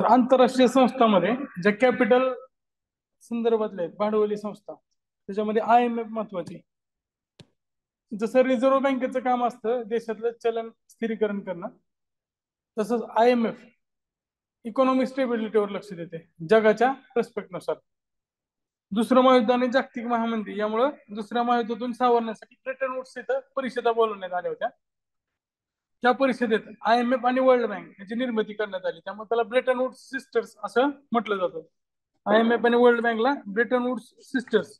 तर आंतरराष्ट्रीय संस्थांमध्ये ज्या कॅपिटल संदर्भातल्या आहेत भांडवली संस्था, त्याच्यामध्ये IMF महत्वाची. जसं रिझर्व्ह बँकेचं काम असतं देशातलं चलन स्थिरीकरण करणं, तसंच IMF इकॉनॉमिक स्टेबिलिटीवर लक्ष देते जगाच्या प्रस्पेक्टनुसार. दुसरं महायुद्ध आणि जागतिक महामंदी यामुळं दुसऱ्या महायुद्धातून सावरण्यासाठी ब्रेटन वुड्स इथं परिषदा बोलवण्यात आल्या होत्या. त्या परिषदेत IMF आणि वर्ल्ड बँक याची निर्मिती करण्यात आली, त्यामुळे त्याला ब्रेटन वुड्स सिस्टर्स असं म्हटलं जातं. IMF आणि वर्ल्ड बँकला ब्रेटन वुड्स सिस्टर्स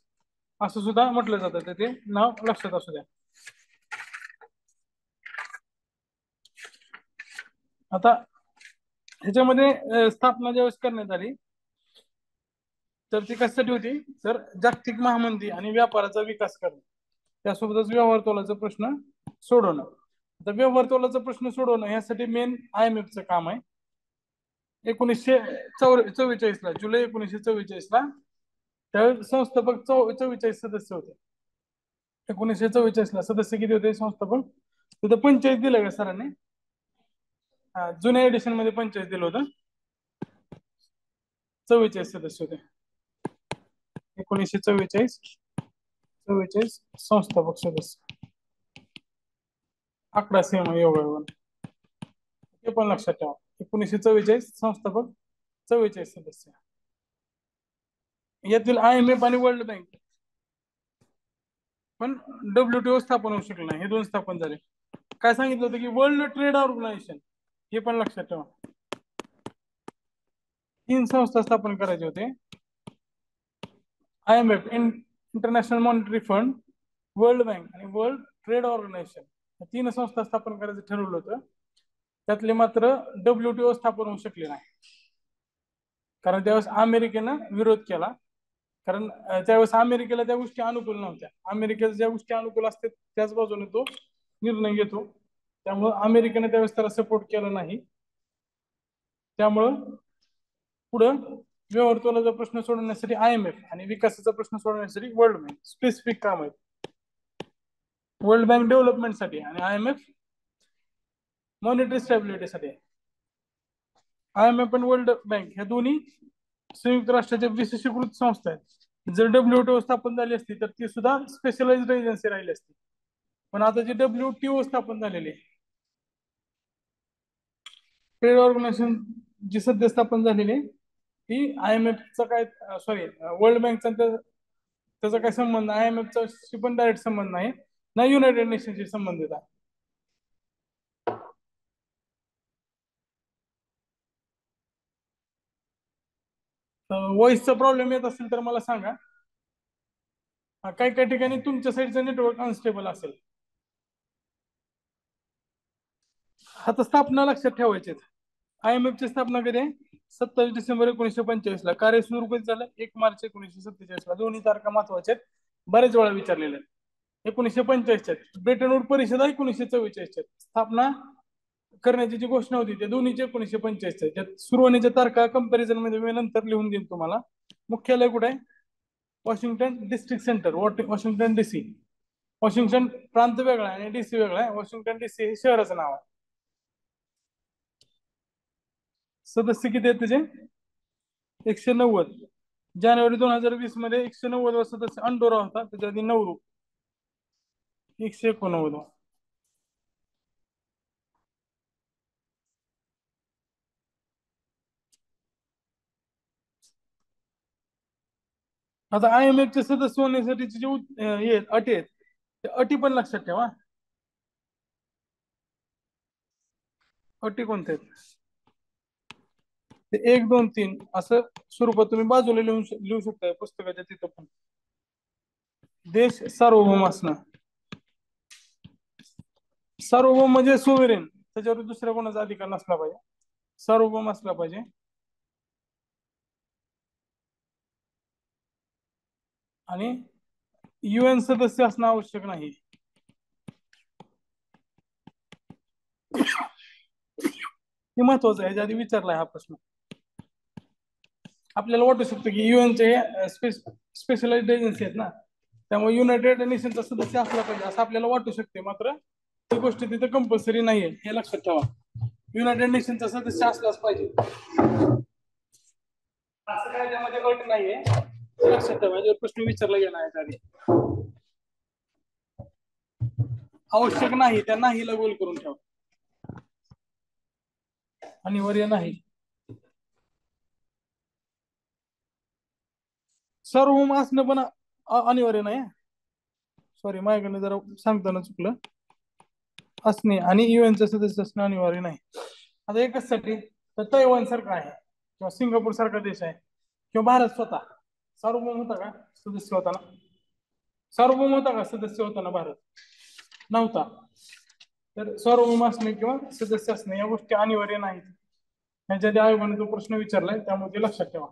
असं सुद्धा म्हटलं जातं, तर ते नाव लक्षात असू द्या. आता ह्याच्यामध्ये स्थापना ज्यावेळेस करण्यात आली तर ती कशासाठी होती, तर जागतिक महामंदी आणि व्यापाराचा विकास करणं, त्यासोबतच व्यवहार तोलाचा प्रश्न सोडवणं. आता व्यवहार तोलाचा प्रश्न सोडवणं यासाठी मेन IMFचं काम आहे. 1944 ला, जुलै 1944 ला त्यावेळेस संस्थापक 44 सदस्य होते. 1944 ला सदस्य किती होते संस्थापक, तिथं 45 दिलं का सरांनी? जुन्या एडिशन मध्ये 45 दिलं होतं. 44 सदस्य होते. 1944 संस्थापक सदस्य. आकडा सेम आहे योगायोगाने, ते पण लक्षात ठेवा. 1944 संस्थापक, 44 सदस्य. यातील IMF आणि वर्ल्ड बँक पण WTO स्थापन होऊ शकलं नाही, हे दोन स्थापन झाले. काय सांगितलं होतं की वर्ल्ड ट्रेड ऑर्गनायझेशन, हे पण लक्षात ठेवा. 3 संस्था स्थापन करायचे होते. IMF international monetary fund, world bank आणि वर्ल्ड ट्रेड ऑर्गनायझेशन, 3 संस्था स्थापन करायचं ठरवलं होतं. त्यातले मात्र WTO स्थापन होऊ शकले नाही, कारण त्यावेळेस अमेरिकेनं विरोध केला. कारण त्यावेळेस अमेरिकेला त्या गोष्टी अनुकूल नव्हत्या. अमेरिकेला ज्या गोष्टी अनुकूल असतात त्याच बाजूने तो निर्णय घेतो, त्यामुळे अमेरिकेने त्यावेळेस त्याला सपोर्ट केला नाही. त्यामुळं पुढं व्यवहार तोलाचा प्रश्न सोडवण्यासाठी IMF आणि विकासाचा प्रश्न सोडवण्यासाठी वर्ल्ड बँक स्पेसिफिक काम आहेत. वर्ल्ड बँक डेव्हलपमेंटसाठी आणि IMF मॉनिटरी स्टॅबिलिटीसाठी. IMF आणि वर्ल्ड बँक ह्या दोन्ही संयुक्त राष्ट्राच्या विशेषीकृत संस्था आहेत. जर WTO स्थापन झाली असती तर ती सुद्धा स्पेशलाइज्ड एजन्सी राहिली असती. पण आता जी WTO स्थापन झालेली आहे, ट्रेड ऑर्गनायझेशन जी सध्या स्थापन झालेली आहे, ती IMFचा काय वर्ल्ड बँकचा त्याचा काय संबंध, IMFचा पण डायरेक्ट संबंध नाही ना युनायटेड नेशनशी संबंधित आहे. व्हॉइसचा प्रॉब्लेम येत असेल तर मला सांगा. काही काही ठिकाणी तुमच्या साईडचं नेटवर्क अनस्टेबल असेल. आता स्थापना लक्षात ठेवायचे. IMF ची स्थापना कधी आहे? 27 डिसेंबर 1945 ला. कार्य सुरू कधी झालं? 1 मार्च 1947 ला. दोन्ही तारखा महत्वाच्या आहेत, बरेच वेळा विचारलेल्या आहेत. 1945 ब्रेटन वूड परिषद 1944. स्थापना करण्याची जी घोषणा होती त्या दोन्हीचे 1945. सुरू होण्याच्या तारखा कंपॅरिझन मध्ये मी नंतर लिहून देईन तुम्हाला. मुख्यालय कुठे आहे? Washington district centre, Washington DC. Washington प्रांत वेगळा आहे आणि DC वेगळा आहे. वॉशिंग्टन DC हे शहराचं नाव आहे. सदस्य किती आहेत त्याचे? 190. जानेवारी 2020 मध्ये 190 सदस्य अंडोरा होता, त्याच्या आधी नवरू 189. आता IMF चे सदस्य होण्यासाठीचे जे अटी आहेत, त्या अटी पण लक्षात ठेवा. अटी कोणत्या आहेत? 1, 2, 3 असं स्वरूपात तुम्ही बाजूला लिहू शकता पुस्तकाच्या तिथं पण. देश सार्वभौम असणं. सार्वभौम म्हणजे सोव्हरेन, त्याच्यावर दुसऱ्या कोणाचा अधिकार नसला पाहिजे, सार्वभौम असला पाहिजे. आणि UN सदस्य असणं आवश्यक नाही. हे महत्वाचं आहे, ह्याच्या आधी विचारलाय हा प्रश्न. आपल्याला वाटू शकतं की UN चे स्पेशलाइज्ड एजन्सी आहेत ना, त्यामुळे युनायटेड नेशनचा सदस्य असला पाहिजे असं आपल्याला वाटू शकते. मात्र ती गोष्ट तिथे कंपल्सरी नाहीये, हे लक्षात ठेवा. युनायटेड नेशनचा सदस्य असलाच पाहिजे. असं काय त्यामध्ये अट नाहीये, लक्षात ठेवा. याच्यावर प्रश्न विचारला गेला आहे आधी. आवश्यक नाही त्या नाहीला गोल करून ठेवा. अनिवार्य नाही. सार्वभौम असणं पण अनिवार्य नाही. सॉरी, माझ्याकडनं जरा सांगताना चुकलं. असणे आणि युएनचा सदस्य असणं अनिवार्य नाही. आता एकच साठी तर तैवान सारखा आहे किंवा सिंगापूर सारखा देश आहे किंवा भारत स्वतः सार्वभौम होता का सदस्य होताना? सार्वभौम होता का सदस्य होताना भारत? नव्हता. तर सार्वभौम असणे किंवा सदस्य असणे या गोष्टी अनिवार्य नाहीत. ह्याच्या आधी आयोगाने जो प्रश्न विचारलाय त्यामुळे ते लक्षात ठेवा.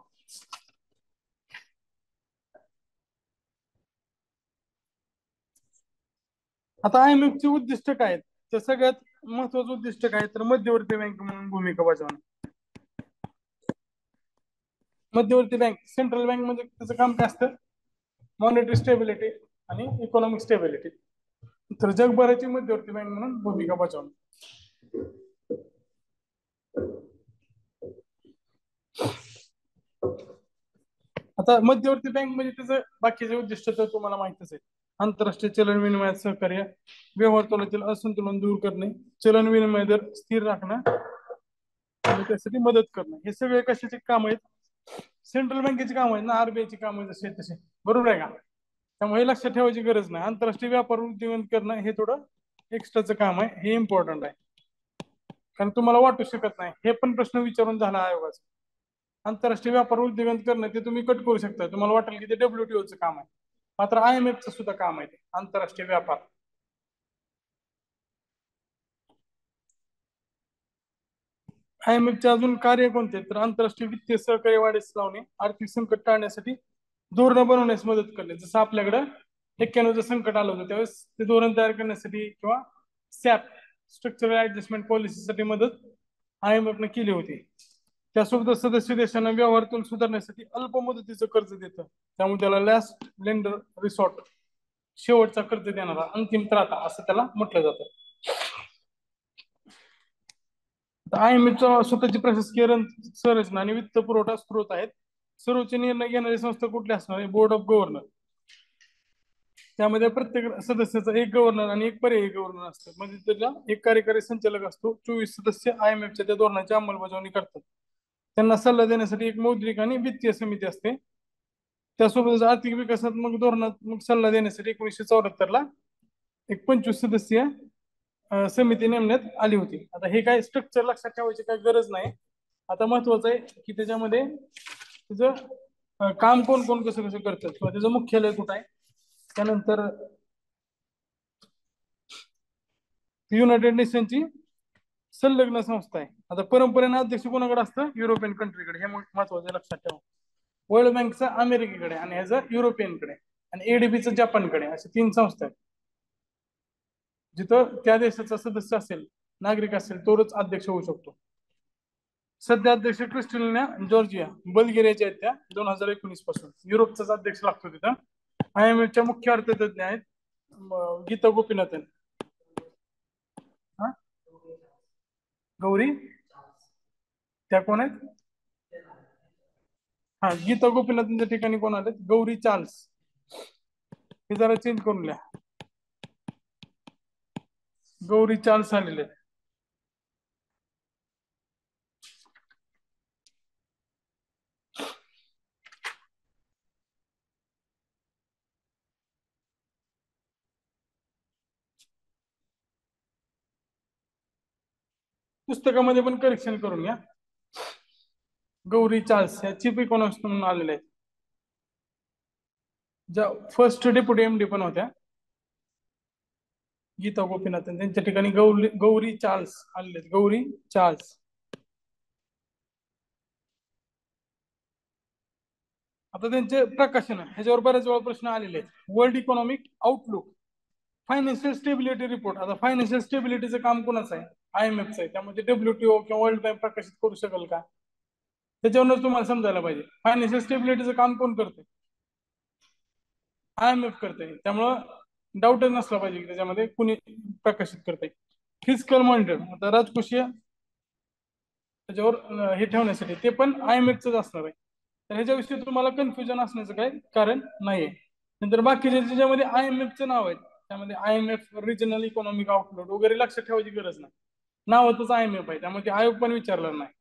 आता IMF ची उद्दिष्ट काय आहेत? तर सगळ्यात महत्वाचं उद्दिष्ट काय तर मध्यवर्ती बँक म्हणून भूमिका बजावणं. मध्यवर्ती बँक, सेंट्रल बँक म्हणजे त्याचं काम काय असतं? मॉनिटरी स्टेबिलिटी आणि इकॉनॉमिक स्टेबिलिटी. तर जगभराची मध्यवर्ती बँक म्हणून भूमिका बजावणं. आता मध्यवर्ती बँक म्हणजे त्याचं बाकीचे उद्दिष्ट तर तुम्हाला माहितच आहे. आंतरराष्ट्रीय चलन विनिमयात सहकार्य, व्यवहार तोलातील असंतुलन दूर करणे, चलन विनिमय दर स्थिर राखणं आणि त्यासाठी मदत करणं. हे सगळे कशाचे काम आहेत? सेंट्रल बँकेचे काम आहेत ना, RBI चे काम आहेत जसे तसे, बरोबर आहे का? त्यामुळे हे लक्षात ठेवायची गरज नाही. आंतरराष्ट्रीय व्यापार उद्योजन करणं हे थोडं एक्स्ट्राचं काम आहे, हे इम्पॉर्टंट आहे. कारण तुम्हाला वाटू शकत नाही, हे पण प्रश्न विचारून झाला आयोगाचा. आंतरराष्ट्रीय व्यापार उद्योजन करणं ते तुम्ही कट करू शकता. तुम्हाला वाटेल की ते WTOचं काम आहे, मात्र IMF चं सुद्धा काम आहे ते आंतरराष्ट्रीय व्यापार. IMF चे अजून कार्य कोणते? तर आंतरराष्ट्रीय वित्तीय सहकार्य वाढीस लावणे, आर्थिक संकट टाळण्यासाठी धोरण बनवण्यास मदत करणे. जसं आपल्याकडं 91चं संकट आलं होतं त्यावेळेस ते धोरण तयार करण्यासाठी किंवा SAP स्ट्रक्चरल ऍडजस्टमेंट पॉलिसीसाठी मदत IMF ने केली होती. त्यासोबत सदस्य देशांना व्यवहारातून सुधारण्यासाठी अल्प मुदतीचं कर्ज देतं, त्यामुळे त्याला लास्ट लेंडर रिसॉर्ट, शेवटचा कर्ज देणारा, अंतिम त्राता असं त्याला म्हटलं जातं. IMF चा स्वतःची प्रशासकीय संरचना आणि वित्त पुरवठा स्त्रोत आहेत. सर्वोच्च निर्णय घेणारी संस्था कुठली असणार आहे? Board of governor. त्यामध्ये प्रत्येक सदस्याचा एक गव्हर्नर आणि एक पर्यायी गव्हर्नर असतो. म्हणजे त्याला एक कार्यकारी संचालक असतो. 24 सदस्य IMF च्या त्या धोरणाची अंमलबजावणी करतात. त्यांना सल्ला देण्यासाठी एक मौद्रिक आणि वित्तीय समिती असते. त्यासोबतच आर्थिक विकासात्मक धोरणात्मक सल्ला देण्यासाठी 1974 ला एक 25 सदस्यीय समिती नेमण्यात आली होती. आता हे काय स्ट्रक्चर लक्षात ठेवायची काही गरज नाही. आता महत्वाचं आहे की त्याच्यामध्ये तुझं काम कोण कोण कसं कसं करतात किंवा त्याचं मुख्यालय कुठं आहे. त्यानंतर युनायटेड नेशनची संलग्न संस्था आहे. आता परंपरेने अध्यक्ष कोणाकडे असतं? युरोपियन कंट्रीकडे. हे महत्वाचं लक्षात ठेवा. वर्ल्ड बँकचा अमेरिकेकडे आणि ह्याचा युरोपियनकडे आणि ADBचं जपानकडे, असे 3 संस्था आहेत. जिथं त्या देशाचा सदस्य असेल, नागरिक असेल, तोच अध्यक्ष होऊ शकतो. सध्या अध्यक्ष क्रिस्टलिना जॉर्जिया बल्गेरियाच्या आहेत त्या 2019 पासून. युरोपचाच अध्यक्ष लागतो तिथं. IMF च्या मुख्य अर्थतज्ञ आहेत गीता गोपीनाथन. गौरी, त्या कोण आहेत? हा, गीता गोपीनाथांच्या ठिकाणी कोण आले? गौरी चार्ल्स. हे जरा चेंज करून लिहा. गौरी चार्ल्स आलेले. पुस्तकामध्ये पण करेक्शन करून घ्या. गौरी चार्ल्स ह्या चीफ इकॉनॉमिस्ट म्हणून आलेल्या आहेत. ज्या फर्स्ट डेप्युटी MD पण होत्या गीता गोपीनाथन, त्यांच्या ठिकाणी गौरी चार्ल्स आलेले. गौरी चार्ल्स. आता त्यांचे प्रकाशन ह्याच्यावर बऱ्याच वेळा प्रश्न आलेले आहेत. World economic outlook, financial stability report. आता फायनान्शियल स्टेबिलिटीचं काम कोणाचं आहे? IMFचं आहे. त्यामध्ये WTO किंवा वर्ल्ड बँक प्रकाशित करू शकेल का? त्याच्यावरच तुम्हाला समजायला पाहिजे. फायनान्शियल स्टेबिलिटीचं काम कोण करते? IMF करते. त्यामुळं डाऊटच नसला पाहिजे की त्याच्यामध्ये कुणी प्रकाशित करते. फिजिकल मॉनिटर, आता राजकोषीय त्याच्यावर हे ठेवण्यासाठी ते पण IMF च असणार आहे. तर ह्याच्याविषयी तुम्हाला कन्फ्युजन असण्याचं काही कारण नाहीये. नंतर बाकीचे ज्याच्यामध्ये IMF नाव आहे, त्यामध्ये IMF रिजनल इकॉनॉमिक आउटलुक वगैरे लक्षात ठेवायची गरज नाही. नावातच IMF आहे, त्यामुळे ते आयोग पण विचारलं नाही.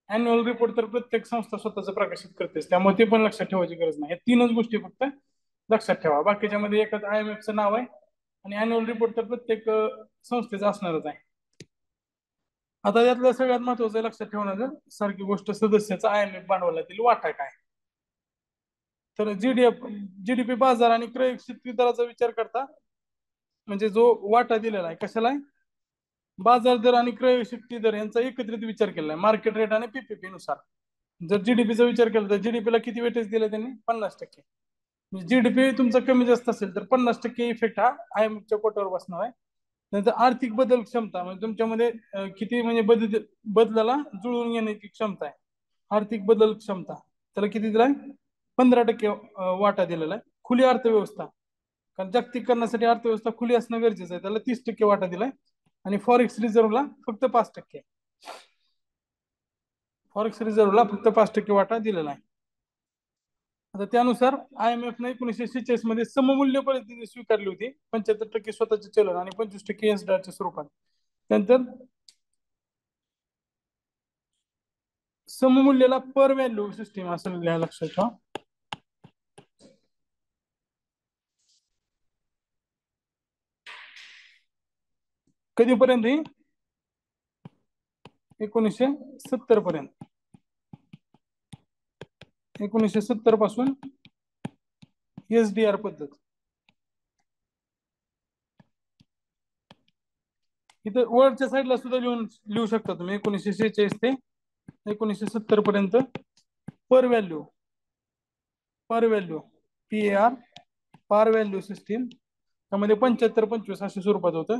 अॅन्युअल रिपोर्ट तर प्रत्येक संस्था स्वतःच प्रकाशित करतेच, त्यामुळे ते पण लक्षात ठेवायची गरज नाही. या तीनच गोष्टी फक्त लक्षात ठेवा. बाकीच्या मध्ये एकच IMF नाव आहे आणि अॅन्युअल रिपोर्ट तर प्रत्येक संस्थेचा असणारच आहे. आता यातलं सगळ्यात महत्वाचं लक्षात ठेवण्याचं सारखी गोष्ट सदस्याचा IMF भांडवलातील वाटा काय. तर जीडीपी बाजार आणि क्रय शक्ती दराचा विचार करता, म्हणजे जो वाटा दिलेला आहे कशाला आहे, बाजार दर आणि क्रय शक्ती दर यांचा एकत्रित विचार केला आहे मार्केट रेट आणि PPP नुसार. जर जीडीपीचा विचार केला तर जीडीपीला किती वेटेज दिलं त्यांनी, 50%. जीडीपी तुमचा कमी जास्त असेल तर 50% इफेक्ट हा IMFच्या कोटावर बसणार आहे. नंतर आर्थिक बदल क्षमता, म्हणजे तुमच्यामध्ये किती म्हणजे बदलाला जुळवून घेण्याची क्षमता आहे. आर्थिक बदल क्षमता त्याला किती दिलाय, 15% वाटा दिलेला आहे. खुली अर्थव्यवस्था, कारण जागतिकीकरणासाठी अर्थव्यवस्था खुली असणं गरजेचं आहे, त्याला 30% वाटा दिलाय. आणि फॉरेक्स रिझर्व्हला फक्त 5%. फॉरेक्स रिझर्व्हला फक्त 5% वाटा दिलेला आहे. आता त्यानुसार IMF ने 1946 मध्ये सममूल्य परिस्थिती स्वीकारली होती, 75% स्वतःचे चलन आणि 25% एसडीआरच्या स्वरूपात. त्यानंतर सममूल्यला पर व्हॅल्यू सिस्टीम असं लक्षात ठेवा. कधीपर्यंत ही, 1970 पर्यंत. 1970 पासून SDR पद्धत. इथं वरच्या साईडला सुद्धा लिहू शकता तुम्ही, 1946 ते 1970 पर्यंत पर व्हॅल्यू PAR पार व्हॅल्यू सिस्टीम, त्यामध्ये 75-25 अशा स्वरूपात होतं.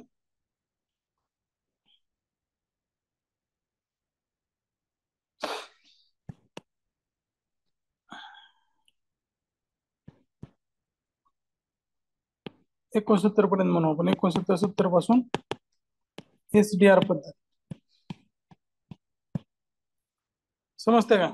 एकोणसत्तर पर्यंत म्हणू आपण, 1970 पासून SDR पद्धत. समजते का.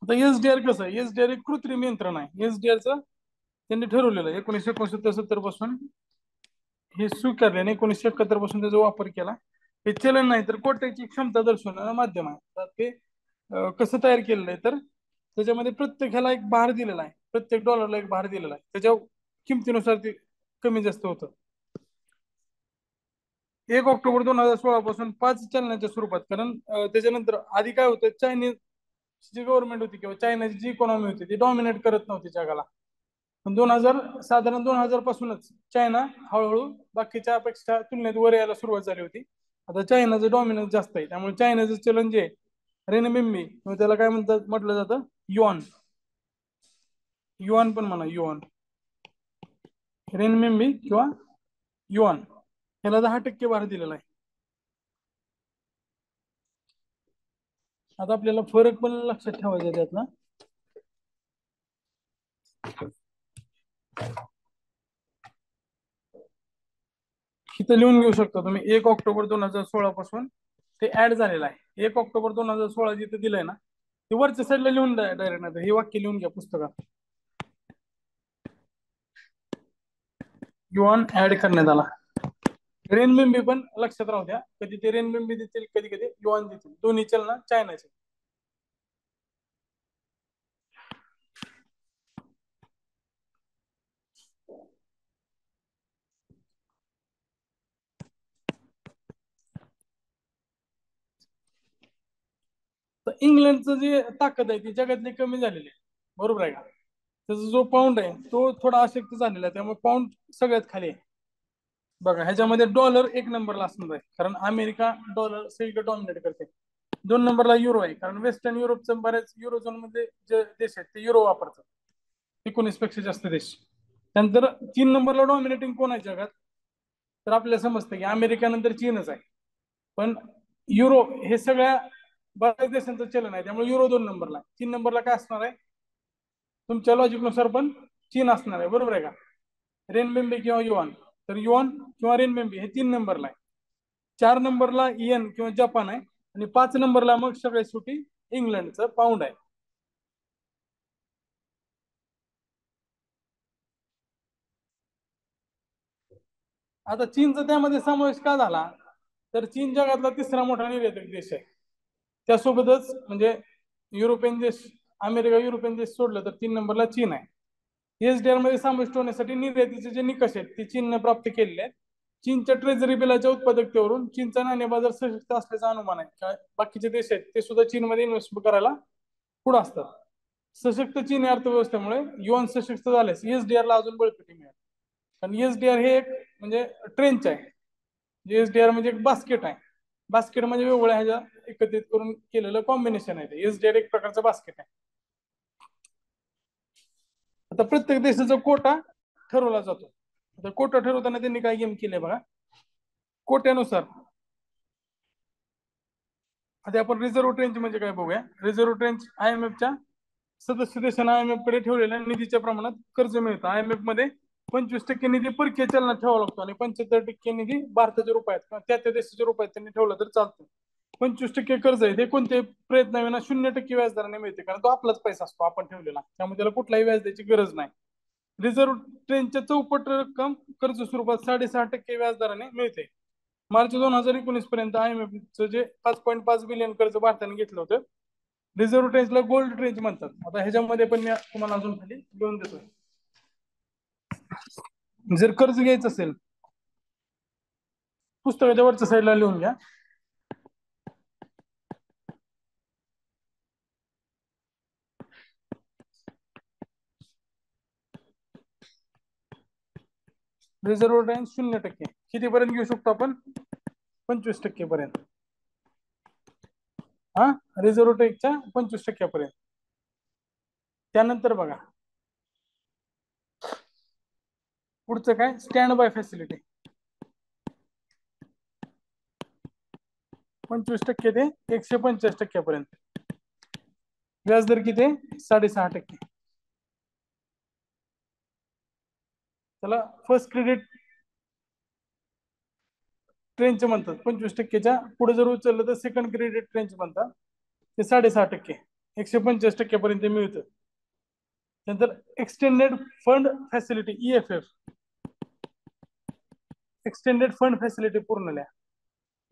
आता SDR कसं आहे, SDR एक कृत्रिम यंत्रणा आहे. SDRचं त्यांनी ठरवलेलं आहे 1969-70 पासून हे स्वीकारले, 1971 पासून त्याचा वापर केला. हे चलन नाही तर कोट्याची क्षमता दर्शवणारं माध्यम आहे. तर ते कसं तयार केलेलं आहे, तर त्याच्यामध्ये प्रत्येक ह्याला एक भार दिलेला आहे, प्रत्येक डॉलरला एक भार दिलेला आहे, त्याच्या किमतीनुसार ते कमी जास्त होतं. 1 ऑक्टोबर 2016 पासून 5 चलनाच्या स्वरूपात, कारण त्याच्यानंतर आधी काय होतं, चायनीज जी गव्हर्नमेंट होती किंवा चायनाची जी इकॉनॉमी होती ती डॉमिनेट करत नव्हती जगाला. पण 2000 पासूनच चायना हळूहळू बाकीच्या पेक्षा तुलनेत वर यायला सुरुवात झाली होती. आता चायनाचं डॉमिनन्स जास्त आहे, त्यामुळे चायनाचं चलन जे रेनमिंबी किंवा त्याला काय म्हणतात म्हटलं जातं, युआन. युआन पण म्हणा, युआन, रेनमिंबी किंवा युआन, ह्याला 10% भार दिलेला आहे. आता आपल्याला फरक पण लक्षात ठेवायचा त्यातला. इथं लिहून घेऊ शकता तुम्ही, 1 ऑक्टोबर 2016 पासून ते ऍड झालेलं आहे. 1 ऑक्टोबर 2016 जिथे दिलंय ना, ते वरच्या साईडला लिहून द्या डायरेक्ट, नाही हे वाक्य लिहून घ्या पुस्तकात. युआन ऍड करण्यात आला. रेनमिंबी पण लक्षात राहू द्या, कधी ते रेनमिंबी देतील, कधी कधी युआन देतील, दोन्ही चलन चायनाचे. तर इंग्लंडचं जे ताकद आहे ती जगातली कमी झालेली आहे, बरोबर आहे का. त्याचा जो पाऊंड आहे तो थोडा अशक्त झालेला आहे, त्यामुळे पाऊंड सगळ्यात खाली आहे. बघा ह्याच्यामध्ये डॉलर 1 नंबरला असणार आहे, कारण अमेरिका डॉलर सगळीकडे डॉमिनेट करते. 2 नंबरला युरो आहे, कारण वेस्टर्न युरोपचं बऱ्याच युरोझोन मध्ये जे देश आहेत ते युरो वापरतात, 19 पेक्षा जास्त देश. त्यानंतर 3 नंबरला डॉमिनेटिंग कोण आहे जगात, तर आपल्याला समजतं की अमेरिका नंतर चीनच आहे. पण युरो हे सगळ्या बऱ्याच देशांचं चलन आहे, त्यामुळे युरो 2 नंबरला. 3 नंबरला काय असणार आहे, तुमच्या लॉजिकनुसार पण चीन असणार आहे, बरोबर आहे का? रेनबेंबे किंवा युआन, तर युआन किंवा रेनबेंबे हे 3 नंबरला आहे. 4 नंबरला इयन किंवा जपान आहे. आणि 5 नंबरला मग सगळ्यात शेवटी इंग्लंडचं पाऊंड आहे. आता चीनचा त्यामध्ये समावेश का झाला, तर चीन जगातला तिसरा मोठा निर्यातक देश आहे. त्यासोबतच म्हणजे युरोपियन देश, अमेरिका युरोपियन देश सोडलं तर 3 नंबरला चीन आहे. एसडीआर मध्ये समाविष्ट होण्यासाठी निर्यातीचे जे निकष आहेत ते चीनने प्राप्त केलेले आहेत. चीनच्या ट्रेझरी बिलाच्या उत्पादकतेवरून चीनचा नाणे बाजार सशक्त असल्याचा अनुमान आहे. बाकीचे देश आहेत ते सुद्धा चीनमध्ये इन्व्हेस्ट करायला पुढे असतात. सशक्त चीनी अर्थव्यवस्थेमुळे युआन सशक्त झाल्यास एसडीआर ला अजून बळकटी मिळेल. कारण एसडीआर हे एक म्हणजे ट्रेंच आहे. एसडीआर म्हणजे एक बास्केट आहे. बास्केट म्हणजे वेगवेगळ्या ह्याच्या एकत्रित करून केलेलं कॉम्बिनेशन आहे. एसडीआर एक प्रकारचं बास्केट आहे. आता प्रत्येक देशाचा कोटा ठरवला जातो. आता कोटा ठरवताना त्यांनी काय गेम केले बघा. कोट्यानुसार आता आपण रिझर्व्ह ट्रेंच म्हणजे काय बघूया. रिझर्व्ह ट्रेंच आयएमएफच्या सदस्य देशांना आयएमएफ कडे ठेवलेल्या निधीच्या प्रमाणात कर्ज मिळतं. आयएमएफ मध्ये 25% निधी परकीय चलनात ठेवावा लागतो आणि 75% निधी भारताच्या रुपयात किंवा त्या देशाच्या रुपयात त्यांनी ठेवला तर चालतं. 25% कर्ज आहे ते कोणते प्रयत्न 0% व्याजदराने मिळते, कारण तो आपलाच पैसा असतो आपण ठेवलेला, त्यामुळे त्याला कुठलाही व्याज द्यायची गरज नाही. रिझर्व्ह ट्रेनच्या चौपट रक्कम कर्ज स्वरूपात 6.5% व्याजदराने मिळते. मार्च 2019 पर्यंत आयएमएफचं जे 5.5 बिलियन कर्ज भारताने घेतलं होतं. रिझर्व्ह ट्रेंचला गोल्ड ट्रेंच म्हणतात. आता ह्याच्यामध्ये पण मी तुम्हाला अजून खाली लिहून देतो. जर कर्ज घ्यायचं असेल, पुस्तकाच्या वरच्या साईडला लिहून घ्या. Reserve trench 0%. कितीपर्यंत घेऊ शकतो आपण? 25% पर्यंत. हा, रिझर्व्ह ट्रेंचच्या 25% पर्यंत. त्यानंतर बघा पुढचं काय, स्टँड बाय फॅसिलिटी. 25% ते 150% पर्यंत. व्याजदर किती? 6.5%. त्याला फर्स्ट क्रेडिट ट्रेंच म्हणतात. 25%च्या पुढे जर उचललं तर सेकंड क्रेडिट ट्रेंच म्हणतात. ते 6.5%, 150% पर्यंत मिळतं. नंतर extended fund facility, EFF, extended fund facility पूर्ण लिहा.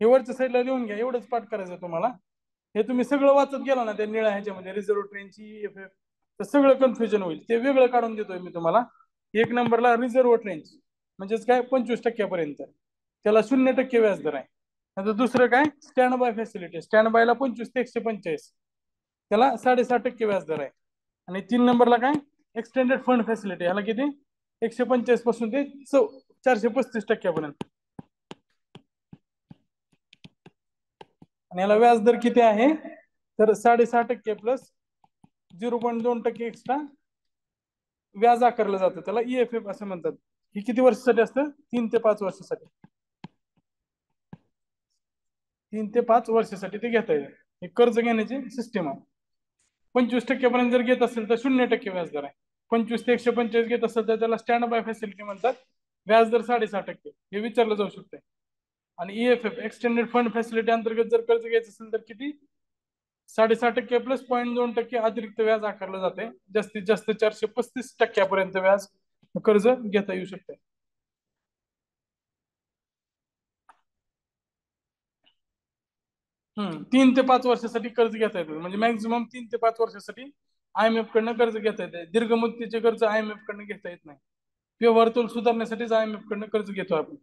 हे वरच्या साईडला लिहून घ्या. एवढंच पाठ करायचं तुम्हाला. हे तुम्ही सगळं वाचत गेला ना त्या निळ्या ह्याच्यामध्ये रिझर्व्ह ट्रेनची EFF, तर सगळं कन्फ्युजन होईल. ते वेगळं काढून देतोय मी तुम्हाला. 1 नंबरला रिझर्व्ह ट्रेंच म्हणजेच काय, 25% पर्यंत, त्याला 0% व्याजदर आहे. आता दुसरं काय, स्टँड बाय फॅसिलिटी. स्टँड बायला 25 ते 145, त्याला 6.5% व्याजदर आहे. आणि 3 नंबरला काय, एक्सटेंडेड फंड फॅसिलिटी, ह्याला किती, 145 पासून ते 435% पर्यंत. आणि याला व्याजदर किती आहे, तर 6.5% प्लस 0.2% एक्स्ट्रा व्याज आकारलं जातं. त्याला EFF असं म्हणतात. ही किती वर्षासाठी असतं? 3 ते 5 वर्षासाठी. 3 ते 5 वर्षासाठी ते घेता येईल. हे कर्ज घेण्याची सिस्टीम आहे. 25% पर्यंत जर घेत असेल तर 0% व्याजदर आहे. 25 ते 145 घेत असेल तर त्याला स्टँड बाय फॅसिलिटी म्हणतात. व्याजदर 6.5%. हे विचारलं जाऊ शकते. आणि EFF एक्सटेंडेड फंड फॅसिलिटी अंतर्गत जर कर्ज घ्यायचं असेल तर किती, 6.5% प्लस 0.2% अतिरिक्त व्याज आकारलं जाते. जास्तीत जास्त 435% व्याज कर्ज घेता येऊ शकते. 3 ते 5 वर्षासाठी कर्ज घेता येतं. म्हणजे मॅक्झिमम 3 ते 5 वर्षासाठी IMF कडनं कर्ज घेता येते. दीर्घ मुदतीचे कर्ज IMF कडनं घेता येत नाही. व्यवहार तोल सुधारण्यासाठीच IMF कडनं कर्ज घेतो आपण.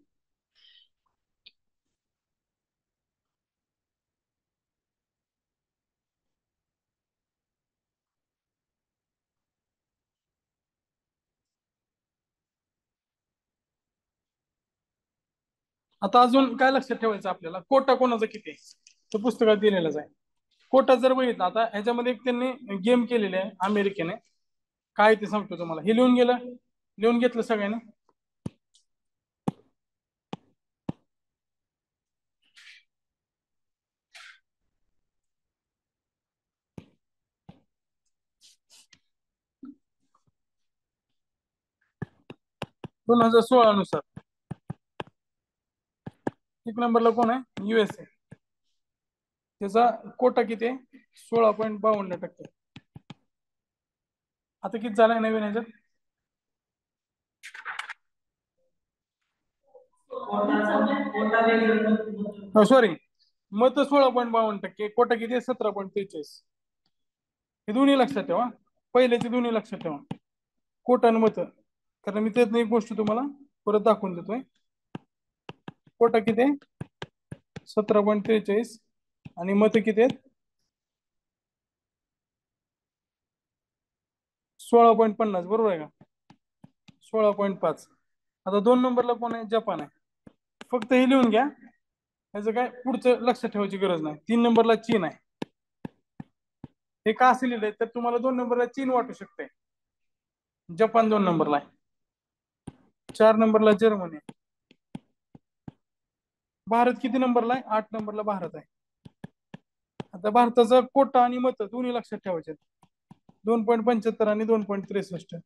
आता अजून काय लक्षात ठेवायचं आपल्याला, कोटा कोणाचा किती आहे तो पुस्तकात दिलेलाच आहे. कोटा जर बघितला, आता ह्याच्यामध्ये एक त्यांनी गेम केलेले आहे अमेरिकेने. काय ते सांगतो तुम्हाला. हे लिहून गेलं, लिहून घेतलं सगळ्यांनी. 2016 नुसार एक नंबरला कोण आहे? USA. त्याचा कोटा किती आहे? 16.52%. आता किती झालाय नवीन ह्याच्यात? सॉरी, मत 16.52%, कोटा किती आहे? 17.43. हे दोन्ही लक्षात ठेवा, पहिल्याचे दोन्ही लक्षात ठेवा, कोटा आणि मत. कारण मी त्यात एक गोष्ट तुम्हाला परत दाखवून देतोय. कोटा किती आहे? 17.43. आणि मत किती आहेत? 16.50. बरोबर आहे का? 16.5. आता 2 नंबरला कोण आहे? जपान आहे. फक्त हे लिहून घ्या, ह्याचं काय पुढचं लक्षात ठेवायची गरज नाही. 3 नंबरला चीन आहे. हे का असं लिहिलंय तर तुम्हाला 2 नंबरला चीन वाटू शकते. जपान 2 नंबरला आहे. 4 नंबरला जर्मनी आहे. भारत किती नंबरला आहे? 8 नंबरला भारत आहे. आता भारताचा कोटा आणि मत दोन्ही लक्षात ठेवायचे. 2.75 आणि 2.63.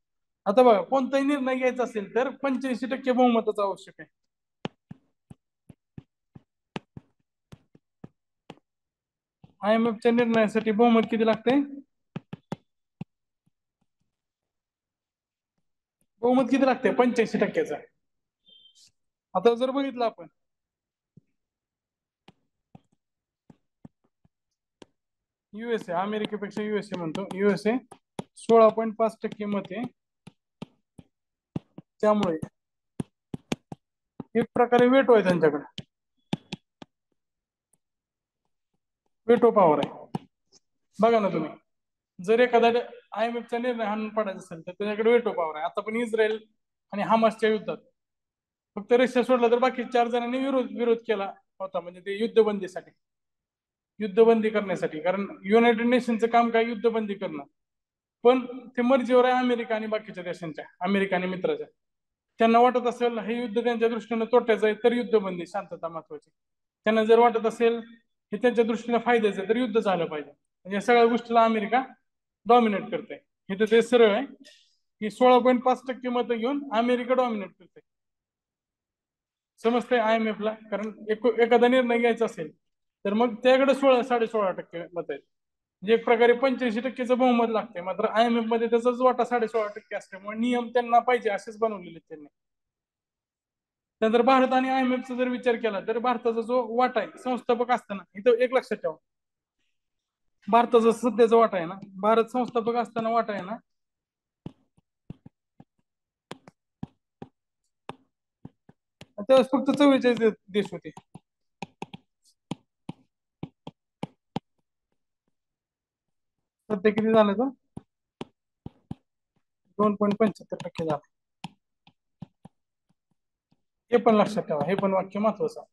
आता बघा, कोणताही निर्णय घ्यायचा असेल तर 85% बहुमताचा आवश्यक आहे. IMFच्या निर्णयासाठी बहुमत किती लागते? बहुमत किती लागते? 85%. आता जर बघितलं आपण, USA, अमेरिकेपेक्षा USA म्हणतो, USA 16.5% मत आहे. त्यामुळे एक प्रकारे वेटो आहे त्यांच्याकडे, वेटो पॉवर आहे. बघा ना तुम्ही, जर एखादा IMFचा निर्णय हाणून पडायचा असेल तर त्याच्याकडे वेटो पॉवर आहे. आता पण इस्रायल आणि हमासच्या युद्धात फक्त रशिया सोडला तर बाकी 4 जणांनी विरोध केला होता, म्हणजे ते युद्धबंदी करण्यासाठी. कारण युनायटेड नेशनचं काम काय? युद्धबंदी करणं. पण ते मर्जीवर आहे अमेरिका आणि बाकीच्या देशांच्या, अमेरिका आणि मित्राच्या. त्यांना वाटत असेल हे युद्ध त्यांच्या दृष्टीने तोट्याचं आहे तर युद्धबंदी, शांतता महत्वाची. त्यांना जर वाटत असेल हे त्यांच्या दृष्टीने फायद्याचं आहे तर युद्ध झालं पाहिजे. म्हणजे सगळ्या गोष्टीला अमेरिका डॉमिनेट करते. हे तर ते सरळ आहे की 16.5% मतं घेऊन अमेरिका डॉमिनेट करते. समजतंय IMF ला? कारण एखादा निर्णय घ्यायचा असेल तर मग त्याकडे 16.5% मत आहेत. म्हणजे एक प्रकारे 85%चं बहुमत लागते. मात्र IMF मध्ये त्याचाच वाटा 16.5% असल्यामुळे नियम त्यांना पाहिजे असेच बनवलेले त्यांनी. त्यानंतर भारत आणि IMF चा जर विचार केला तर भारताचा जो वाटा आहे संस्थापक असताना, इथं एक लक्षात ठेवा, भारताचा सध्याचा वाटा आहे ना, भारत संस्थापक असताना वाटा आहे ना, त्यावेळेस फक्त 44 देश होते. सध्या किती झालं तर 2.75% झालं. हे पण लक्षात ठेवा, हे पण वाक्य महत्वाचं आहे.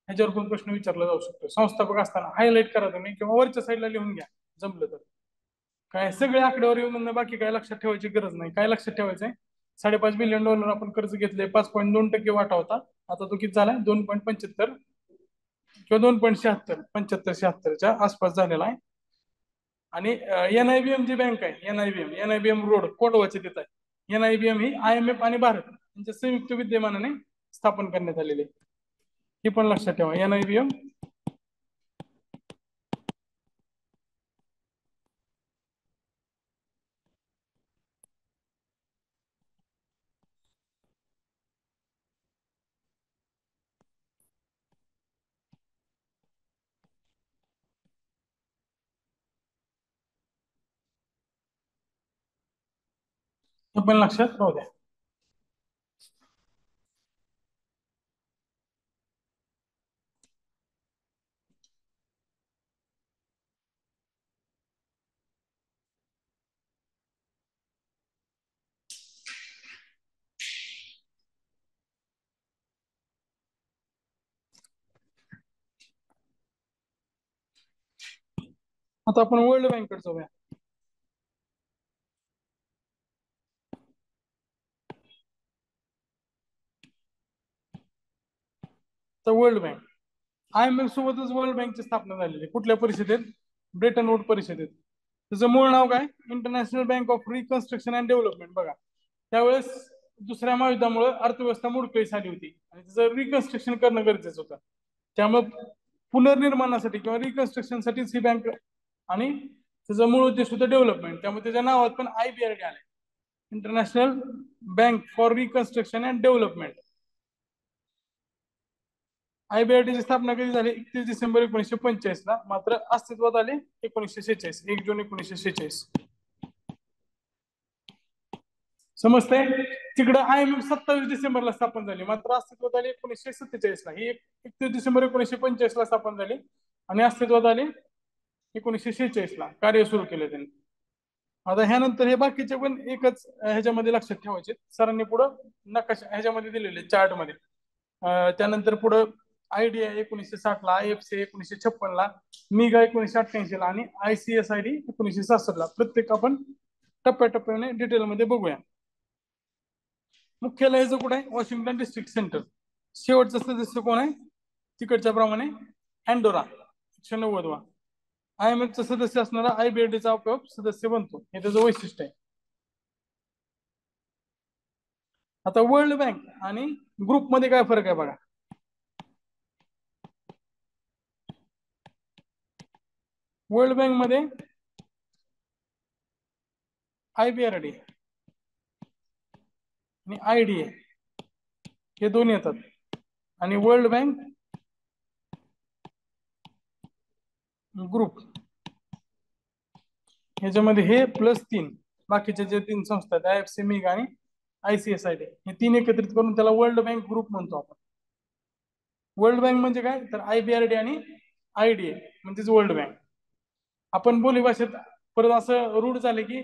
ह्याच्यावर पण प्रश्न विचारला जाऊ शकतो. संस्थापक असताना हायलाइट करा तुम्ही किंवा वरच्या साईडला लिहून घ्या जमलं तर. काय सगळे आकड्यावर येऊन बाकी काय लक्षात ठेवायची गरज नाही. काय लक्षात ठेवायचंय? $5.5 बिलियन आपण कर्ज घेतले, 5.2% वाटा होता. आता तो किती झालाय? 2.75 किंवा 2.76, 75-76च्या आसपास झालेला आहे. आणि NIBM जी बँक आहे, NIBM रोड कोटवाचे देत आहे. NIBM ही IMF आणि भारत यांच्या संयुक्त विद्यमानाने स्थापन करण्यात आलेली आहे. हे पण लक्षात ठेवा. NIBM हे पण लक्षात राहू द्या. आता आपण वर्ल्ड बँककडे जाऊया. तर वर्ल्ड बँक, IMF सोबतच वर्ल्ड बँकची स्थापना झालेली. कुठल्या परिषदेत? ब्रेटन वूड परिषदेत. त्याचं मूळ नाव काय? International bank of reconstruction and development. बघा, त्यावेळेस दुसऱ्या महायुद्धामुळे अर्थव्यवस्था मोडकळीस आली होती आणि त्याचं रिकन्स्ट्रक्शन करणं गरजेचं होतं. त्यामुळे पुनर्निर्माणासाठी किंवा रिकन्स्ट्रक्शनसाठीच ही बँक आणि त्याचा मूळ उद्देश होता डेव्हलपमेंट. त्यामुळे त्याच्या नावात पण IBRD आले, international bank for reconstruction and development. IBRD ची स्थापना कधी झाली? 31 डिसेंबर 1945 ला, मात्र अस्तित्वात आले 1946, 1 जून 1946. समजतंय? तिकडं IMF 27 डिसेंबरला स्थापन झाली, मात्र अस्तित्वात आली 1947 ला. ही 31 डिसेंबर 1945 ला स्थापन झाली आणि अस्तित्वात आली 1946 ला. कार्य सुरू केले त्यांनी. आता ह्यानंतर हे बाकीचे पण एकच ह्याच्यामध्ये लक्षात ठेवायचे. सरांनी पुढं नकाशा ह्याच्यामध्ये दिलेले चार्ट मध्ये. त्यानंतर पुढं IDA 1960 ला, IFC 1956 ला, मिगा 1988 ला आणि ICSID 1966 ला. प्रत्येक आपण टप्प्याटप्प्याने डिटेलमध्ये बघूया. मुख्यालयाचं कुठे आहे? Washington district centre. शेवटचं सदस्य कोण आहे? तिकडच्या प्रमाणे अँडोरा 190वा. IMF चा सदस्य असणारा IBRD चा आपोआप सदस्य बनतो, हे त्याचं वैशिष्ट्य आहे. आता वर्ल्ड बँक आणि ग्रुप मध्ये काय फरक आहे बघा. वर्ल्ड बँक मध्ये IBRD आणि IDA हे दोन येतात आणि वर्ल्ड बँक ग्रुप ह्याच्यामध्ये हे +3 बाकीचे जे 3 संस्था आहेत, IFC, मिगा आणि ICSID, हे 3 एकत्रित करून त्याला वर्ल्ड बँक ग्रुप म्हणतो आपण. वर्ल्ड बँक म्हणजे काय? तर IBRD आणि IDA म्हणजेच वर्ल्ड बँक. आपण बोली भाषेत परत असं रूढ झाले की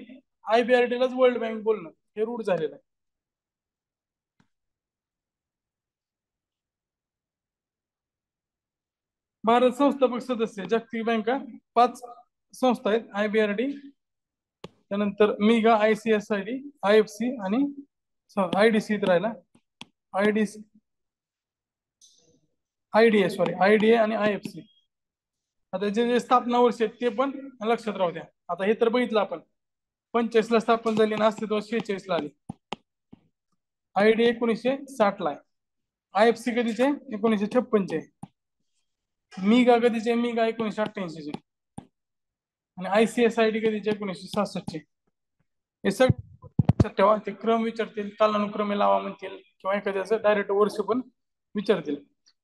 IBRD लाच वर्ल्ड बँक बोलणं, हे रूढ झालेलं आहे. भारत संस्थापक सदस्य जागतिक बँका 5 संस्था आहेत. IBRD, त्यानंतर मिगा, ICSID, IFC आणि IDC राहिला, IDA आणि IFC. आता जे स्थापना वर्ष आहेत ते पण लक्षात राहू द्या. आता हे तर बघितलं आपण, 45 ला स्थापन झाली आणि अस्तित्वात 46 ला आली. IDA 1960 ला आहे. IFC कधीचे? 1956 चे. मिगा कधीचे? मिगा 1988 चे. आणि ICSID कधीचे? 1966 चे. हे सगळं ठेवा. ते क्रम विचारतील, कालानुक्रमे लावा म्हणतील किंवा एखाद्याचं डायरेक्ट वर्ष पण विचारतील.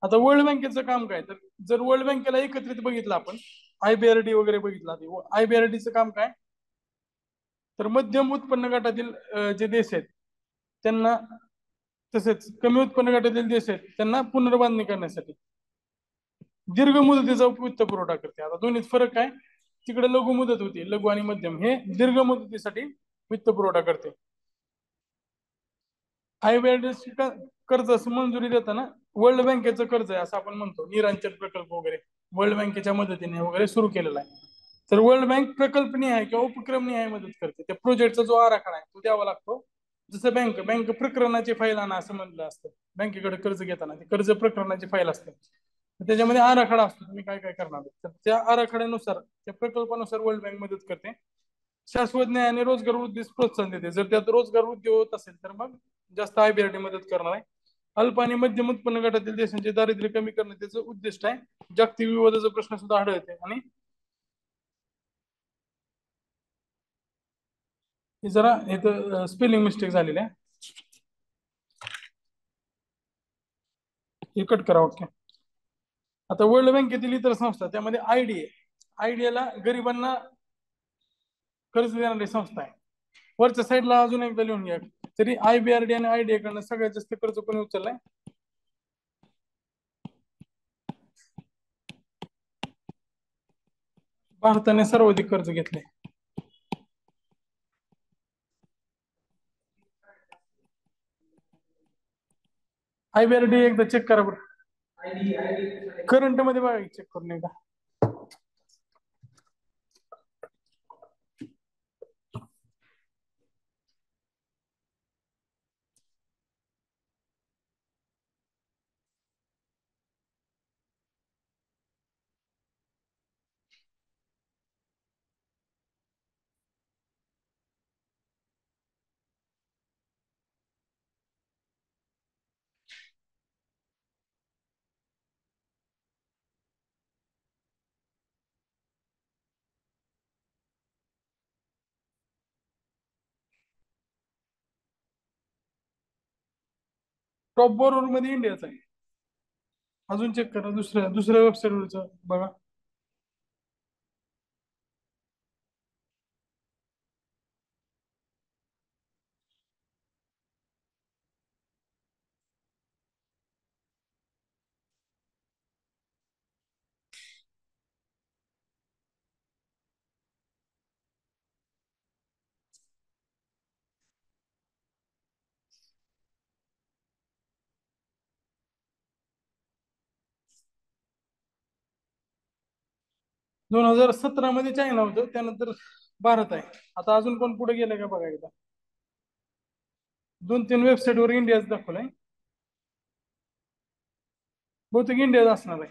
आता वर्ल्ड बँकेचं काम काय? तर जर वर्ल्ड बँकेला एकत्रित बघितलं आपण, IBRD वगैरे बघितला, IBRDचं काम काय? तर मध्यम उत्पन्न गटातील जे देश आहेत त्यांना, तसेच कमी उत्पन्न गटातील देश आहेत त्यांना पुनर्बांधणी करण्यासाठी दीर्घ मुदतीचा वित्त पुरवठा करते. आता दोन्हीत फरक काय? तिकडे लघु मुदत होती, लघु आणि मध्यम, हे दीर्घ मुदतीसाठी वित्त पुरवठा करते. IBRD कर्ज मंजुरी देताना वर्ल्ड बँकेचं कर्ज आहे असं आपण म्हणतो. निरांचल प्रकल्प वगैरे वर्ल्ड बँकेच्या मदतीने वगैरे सुरू केलेला आहे. तर वर्ल्ड बँक प्रकल्पनिहाय किंवा उपक्रमनिहाय मदत करते. त्या प्रोजेक्टचा जो आराखडा आहे तो द्यावा लागतो. जसं बँक प्रकरणाची फाईल आणा असं म्हणलं असतं. बँकेकडे कर्ज घेताना ते कर्ज प्रकरणाची फाईल असते, त्याच्यामध्ये आराखडा असतो, तुम्ही काय काय करणार. तर त्या आराखड्यानुसार, त्या प्रकल्पानुसार वर्ल्ड बँक मदत करते. शाश्वत न्याय आणि रोजगार वृद्धीस प्रोत्साहन देते. जर त्यात रोजगार वृद्धी होत असेल तर मग जास्त IBRD मदत करणार आहे. अल्प आणि मध्यम उत्पन्न गटातील देशांचे दारिद्र्य कमी करणे त्याचं उद्दिष्ट आहे. जागतिक विवादाचा प्रश्न सुद्धा आढळते. आणि जरा इथं स्पेलिंग मिस्टेक झालेली आहे, हे कट करा. ओके. आता वर्ल्ड बँकेतील इतर संस्था, त्यामध्ये IDA ला गरिबांना कर्ज देणारी संस्था आहे. वरच्या साईडला अजून एकदा लिहून घ्या. तरी IBRD आणि IDA कडनं सगळ्यात जास्त कर्ज कोणी उचललाय? भारताने सर्वाधिक कर्ज घेतले. IBRD एकदा चेक करा बरं, करंट मध्ये बघा, चेक करून एकदा. टॉप बरोबर मध्ये इंडियाचा आहे. अजून चेक करा दुसऱ्या दुसऱ्या वेबसाईटवरच बघा. 2017 मध्ये चायना होतं, त्यानंतर भारत आहे. आता अजून कोण पुढे गेलं का बघा एकदा. 2-3 वेबसाईट वर इंडियाच दाखवलाय. बहुतेक इंडियाच असणार आहे.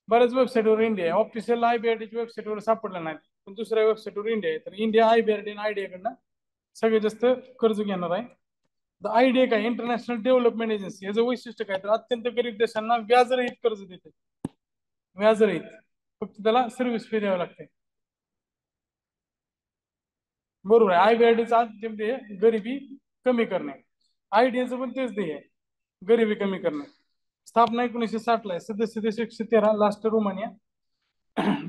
बऱ्याच वेबसाईटवर इंडिया आहे. ऑफिशियल आयबीआरडीच्या वेबसाईटवर सापडलं नाही, पण दुसऱ्या वेबसाईटवर इंडिया आहे. तर इंडिया आयबीआरडी आणि आयडीए कडनं सगळ्यात जास्त कर्ज घेणार आहे. आयडीए काय, इंटरनॅशनल डेव्हलपमेंट एजन्सी, याचं वैशिष्ट्य काय तर अत्यंत गरीब देशांना व्याजरहित कर्ज देते. व्याजरहित, फक्त त्याला सर्व्हिस फी द्यावी लागते. बरोबर आहे. आयबीआरडीचा अंतिम ध्येय गरिबी कमी करणे. आयडीएचं पण तेच ध्येय आहे, गरिबी कमी करणे. स्थापना 1960 ला आहे. सदस्य देश 113, लास्ट रोमानिया.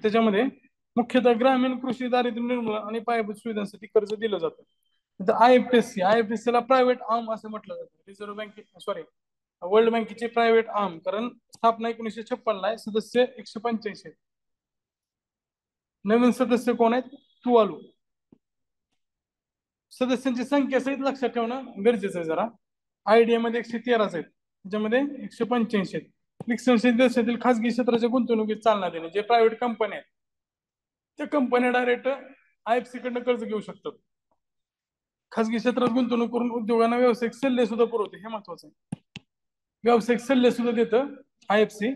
त्याच्यामध्ये मुख्यतः ग्रामीण कृषी दारिद्र्य निर्मूलन आणि पायाभूत सुविधांसाठी कर्ज दिलं जातं. आयएफएससी ला प्रायव्हेट आर्म असं म्हटलं जातं. रिझर्व्ह बँके, सॉरी, वर्ल्ड बँकेचे प्रायव्हेट आर्म. कारण स्थापना 1956 ला आहे. सदस्य 185. नवीन सदस्य कोण आहेत? तुवालू. सदस्यांची संख्या सहित लक्षात ठेवणं गरजेचं आहे जरा. आयडीए मध्ये 113 आहेत, त्याच्यामध्ये 185 आहेत. विकसनशील देशातील खासगी क्षेत्राच्या गुंतवणुकीत चालना देणे. जे प्रायव्हेट कंपन्या आहेत त्या कंपन्या डायरेक्ट आयएफसी कडनं कर्ज घेऊ शकतात. खासगी क्षेत्रात गुंतवणूक करून उद्योगांना व्यावसायिक सल्ले सुद्धा पुरवते, हे महत्वाचं आहे. व्यावसायिक सल्ले सुद्धा देतं आयएफसी.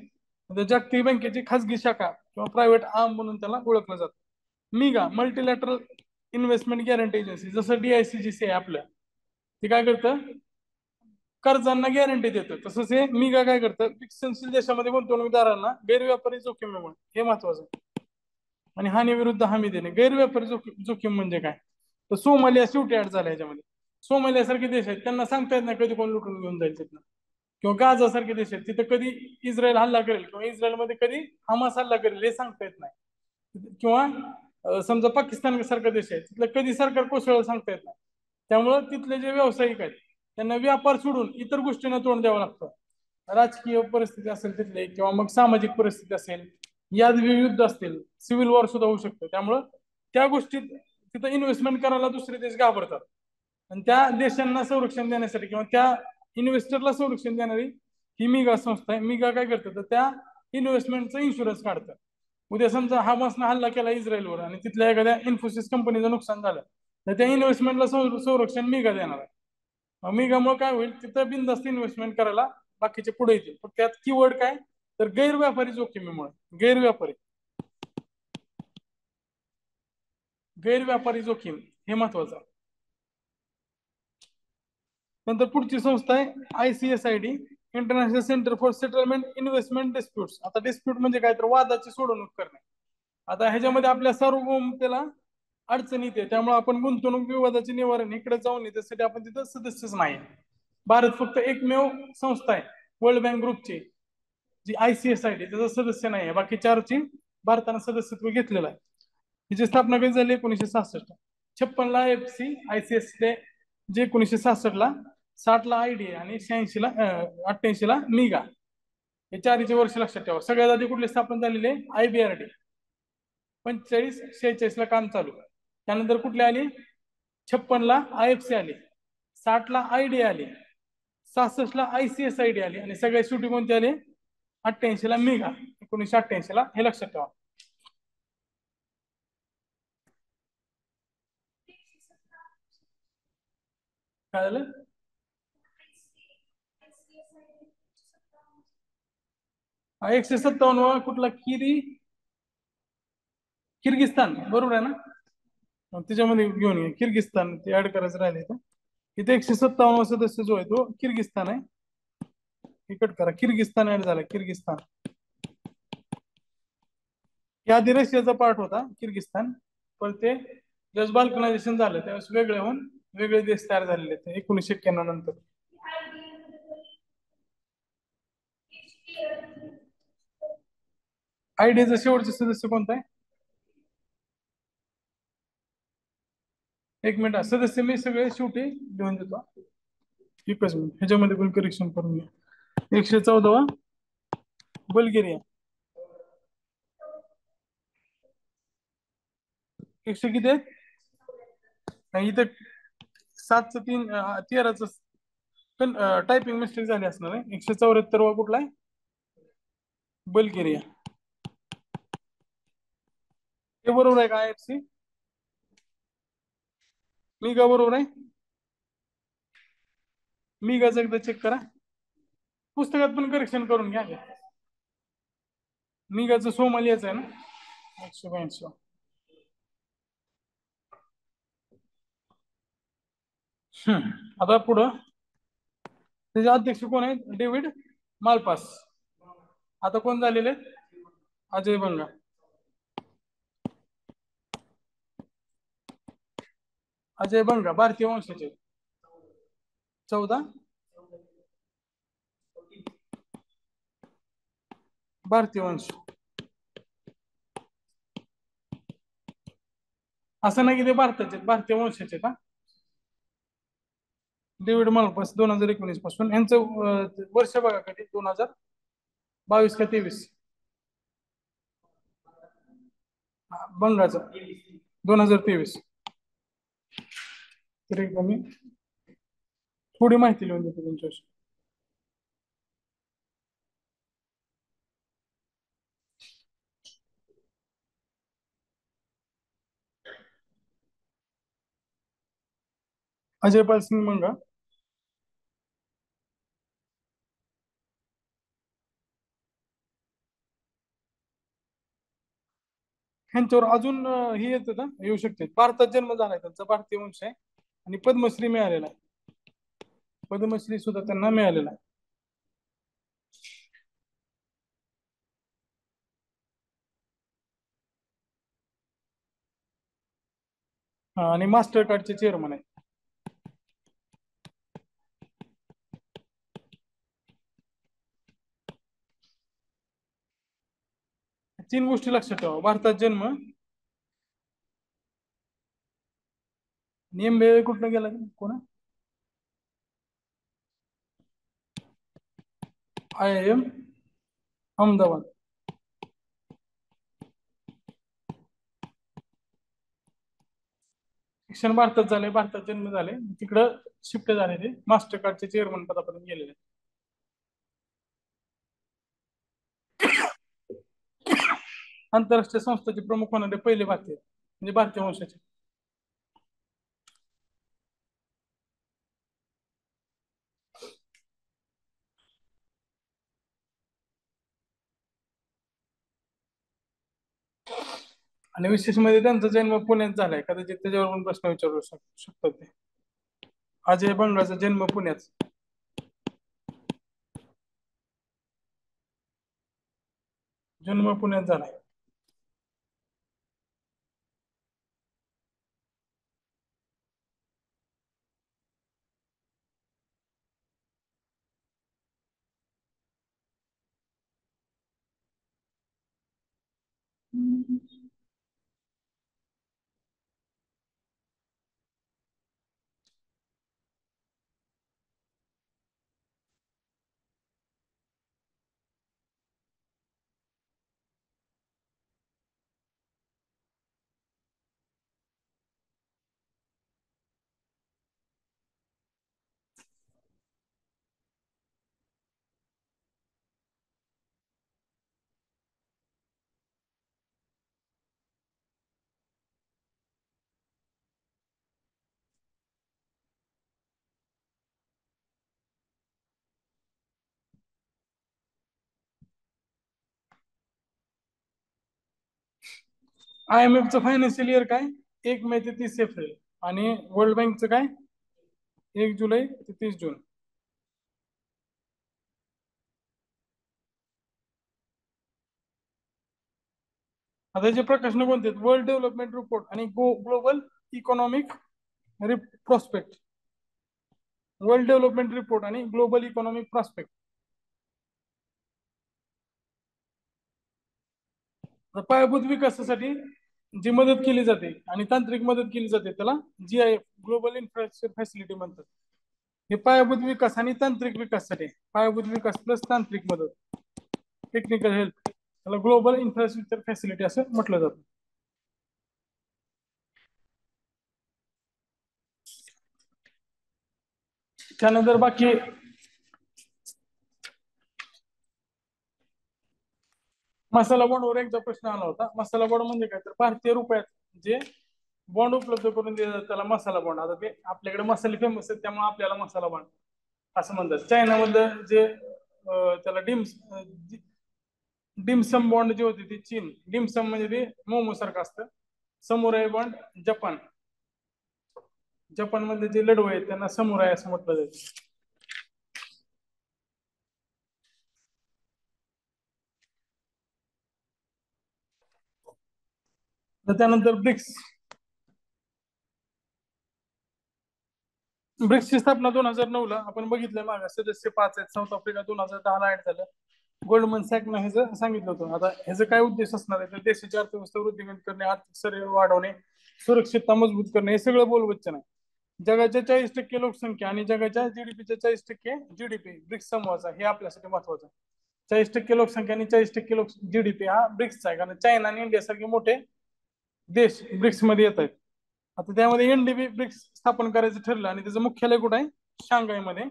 जागतिक बँकेची खासगी शाखा किंवा प्रायव्हेट आर्म म्हणून त्याला ओळखलं जातं. मिगा, मल्टीलॅटरल इन्व्हेस्टमेंट गॅरंटी एजन्सी, जसं डीआयसीजीसी आहे आपलं, ते काय करतं, कर्जांना गॅरंटी देतं. तसंच हे मिगा काय करतं, विकसनशील देशामध्ये गुंतवणूकदारांना गैरव्यापारी जोखीम, हे महत्वाचं आहे. आणि हानी विरुद्ध हमी देणे. गैरव्यापारी जोखीम म्हणजे काय, तर सोमालिया शेवटी ऍड झाला याच्यामध्ये. सोमालिया सारखे देश आहेत, त्यांना सांगता येत नाही कधी कोण लुटून घेऊन जाईल तिथनं. किंवा गाझा सारखे देश आहेत, तिथं कधी इस्रायल हल्ला करेल किंवा इस्रायलमध्ये कधी हमास हल्ला करेल हे सांगता येत नाही. किंवा समजा पाकिस्तान सारखा देश आहे, तिथलं कधी सरकार कोसळलं सांगता येत नाही. त्यामुळं तिथले जे व्यावसायिक आहेत त्यांना व्यापार सोडून इतर गोष्टींना तोंड द्यावं लागतं. राजकीय परिस्थिती असेल तिथले, किंवा मग सामाजिक परिस्थिती असेल, याद युद्ध असतील, सिव्हिल वॉर सुद्धा होऊ शकतं. त्यामुळं त्या गोष्टीत तिथं इन्व्हेस्टमेंट करायला दुसरे देश घाबरतात. आणि त्या देशांना संरक्षण देण्यासाठी किंवा त्या इन्व्हेस्टरला संरक्षण देणारी ही मिगा संस्था आहे. मिगा काय करतं, तर त्या इन्व्हेस्टमेंटचा इन्शुरन्स काढतं. उद्या समजा हमासनं हल्ला केला इस्रायलवर आणि तिथल्या एखाद्या इन्फोसिस कंपनीचं नुकसान झालं, तर त्या इन्व्हेस्टमेंटला संरक्षण मिगा देणार आहे. मिगामुळे काय होईल, तिथं बिनधास्त इन्व्हेस्टमेंट करायला बाकीचे पुढे येतील. पण त्यात कीवर्ड काय, तर गैरव्यापारी जोखमीमुळे. गैरव्यापारी जोखीम हे महत्वाचं आहे. नंतर पुढची संस्था आहे ICSID, international centre for settlement investment disputes. आता डिस्प्यूट म्हणजे काय, तर वादाची सोडवणूक करणे. आता ह्याच्यामध्ये आपल्या सार्वभौमतेला अडचण येते, त्यामुळे आपण गुंतवणूक विवादाचे निवारण इकडे जाऊन त्यासाठी आपण तिथं सदस्यच नाही. भारत फक्त एकमेव संस्था आहे वर्ल्ड बँक ग्रुपची जी ICSID त्याचा सदस्य नाही आहे. बाकी 4ची भारतानं सदस्यत्व घेतलेलं आहे. हिची स्थापना कधी झाली, 1966. 56 ला एफसी ICSID, जे 1966 ला, 60 ला आयडीए आणि 86 ला 88 ला मिगा. हे 4चे वर्ष लक्षात ठेवा. सगळ्यात आधी कुठले स्थापन झालेले, IBRD. 45-46 ला काम चालू. त्यानंतर कुठले आली, 56 ला IFC आली, 60 ला आयडीए आली, 66 ला ICSID आली, आणि सगळ्यात शेवटी कोणते आले, 88 ला मिगा. 1988 ला, हे लक्षात ठेवा. काय झालं, 157 कुठला, किर्गिस्तान, बरोबर आहे ना. त्याच्यामध्ये घेऊन घ्या किर्गिस्तान, ते ऍड करायचं राहिले तर. इथे 157 सदस्य जो आहे तो किर्गिस्तान आहे. कट करा, किर्गिस्तान ऍड झाला. किर्गिस्तान या आधी रशियाचा पार्ट होता किर्गिस्तान, पण ते जस्ट बाल्कनायझेशन झालं त्यावेळेस वेगळे होऊन वेगळे देश तयार झालेले आहेत 1991 नंतर. आयडीचा शेवटचे सदस्य कोणता आहे? एक मिनिट, सदस्य मी सगळे शेवटी लिहून देतो. एकच मिनिट, ह्याच्यामध्ये पण करेक्शन करून घ्या. 114 बल्गेरिया. 100 किती आहेत? नाही, इथं 7चं 3 13चं टायपिंग मिस्टेक झाली असणार आहे. 174 वा कुठला आहे? बल्गेरिया. हे बरोबर आहे का? IFC मी का बरोबर आहे? मी गाच एकदा चेक करा, पुस्तकात पण करेक्शन करून घ्या. मी गाचं सोमालियाच आहे ना? 182. आता पुढं त्याचे अध्यक्ष कोण आहेत? David Malpass. आता कोण झालेले? अजय बंगा. अजय बंगा भारतीय वंशाचे. 14 भारतीय वंश. असं नाही की ते भारताचे, भारतीय वंशाचे का? डेव्हिड मालपास 2019 पासून. यांचं वर्ष बघा कधी, 2022 का 23? बंगाचं 2023. तरी कमी थोडी माहिती लिहून देतो तुमच्याशी. अजयपाल सिंग बंगा. ह्यांच्यावर अजून हे येतं का, येऊ शकते. भारतात जन्म झालाय त्यांचा, भारतीय वंश आहे आणि पद्मश्री मिळालेला आहे. पद्मश्री सुद्धा त्यांना मिळालेला आहे. आणि मास्टर कार्डचे चेअरमन आहे. तीन गोष्टी लक्षात ठेवा: भारतात जन्म, नियम कुठनं गेला कोण? IIM अहमदाबाद. शिक्षण भारतात झाले, भारतात जन्म झाले, तिकडं शिफ्ट झाले, ते मास्टर कार्डचे चेअरमन पदापर्यंत गेलेले. आंतरराष्ट्रीय संस्थेचे प्रमुख होणारे पहिले भारतीय, म्हणजे भारतीय वंशाचे. आणि विशेष म्हणजे त्यांचा जन्म पुण्यात झालाय, कदाचित त्याच्यावर पण प्रश्न विचारू शकतात ते. अजय बंगाचा जन्म पुण्यात. जन्म पुण्यात झालाय. IMF चं फायनान्शियल इयर काय? 1 मे ते 30 एप्रिल. आणि वर्ल्ड बँकचं काय? 1 जुलै ते 30 जून. आता याचे प्रकाशन कोणते आहेत? वर्ल्ड डेव्हलपमेंट रिपोर्ट आणि global economic prospect. World development report आणि ग्लोबल इकॉनॉमिक प्रॉस्पेक्ट. पायाभूत विकासासाठी जी मदत केली जाते आणि तांत्रिक मदत केली जाते त्याला GIF ग्लोबल इन्फ्रास्ट्रक्चर फॅसिलिटी म्हणतात. हे पायाभूत विकास आणि तांत्रिक विकासासाठी पायाभूत विकास प्लस तांत्रिक मदत टेक्निकल हेल्प त्याला ग्लोबल इन्फ्रास्ट्रक्चर फॅसिलिटी असं म्हटलं जातं. त्यानंतर बाकी मसाला बॉन्डवर एकदा प्रश्न आला होता. मसाला बॉन्ड म्हणजे काय तर भारतीय रुपयात जे बॉन्ड उपलब्ध करून दिले त्याला मसाला बॉन्ड. आता ते आपल्याकडे मसाले फेमस आहेत त्यामुळे आपल्याला मसाला बॉन्ड असं म्हणतात. चायनामध्ये जे त्याला डिमसम बॉन्ड जे होते ते चीन. डिमसम म्हणजे ते मोमो सारखं असतं. Samurai bond Japan. जपान मध्ये जे लढवय आहेत त्यांना समुराय असं म्हटलं जातं. त्यानंतर ब्रिक्स. ब्रिक्सची स्थापना 2009 ला आपण बघितलं मागे सदस्य 5 आहेत. साऊथ आफ्रिका 2010 ला ऍड झालं. गोल्डमन सॅकनं ह्याचं सांगितलं होतं. आता ह्याचा काय उद्देश असणार आहे तर देशाची अर्थव्यवस्था वृद्धिंगत करणे, आर्थिक स्थैर्य वाढवणे, सुरक्षितता मजबूत करणे हे सगळं बोलवच्चन आहे. जगाच्या 40% लोकसंख्या आणि जगाच्या जीडीपीच्या 40% जीडीपी ब्रिक्स समूहाचा हे आपल्यासाठी महत्वाचं आहे. 40% लोकसंख्या आणि 40% जीडीपी हा ब्रिक्सचा आहे. कारण चायना आणि इंडिया सारखे मोठे देश ब्रिक्स मध्ये येत आहेत. आता त्यामध्ये एनडीबी ब्रिक्स स्थापन करायचं ठरलं आणि त्याचं मुख्यालय कुठं आहे? शांघायमध्ये.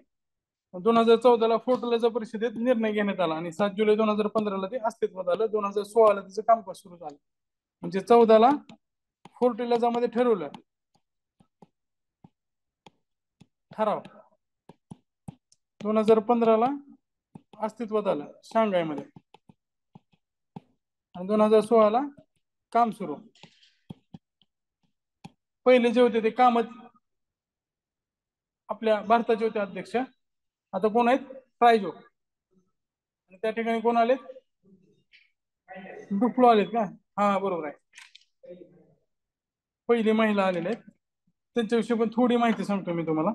2014 ला फोर्टलाचा परिषदेत निर्णय घेण्यात आला आणि 7 जुलै 2015 ला ते अस्तित्वात आलं. 2016 ला त्याचं कामकाज सुरू झालं. म्हणजे 14 ला फोर्टलाचा मध्ये ठरवलं ठराव. 2015 ला अस्तित्वात आलं शांघायमध्ये आणि 2016 ला काम सुरू. पहिले जे होते ते कामच आपल्या भारताचे होते अध्यक्ष. आता कोण आहेत? ट्रायजो. आणि त्या ठिकाणी कोण आलेत? डुप्लो आलेत का? हा बरोबर आहे. पहिली महिला आलेले आहेत. त्यांच्याविषयी पण थोडी माहिती सांगतो मी तुम्हाला.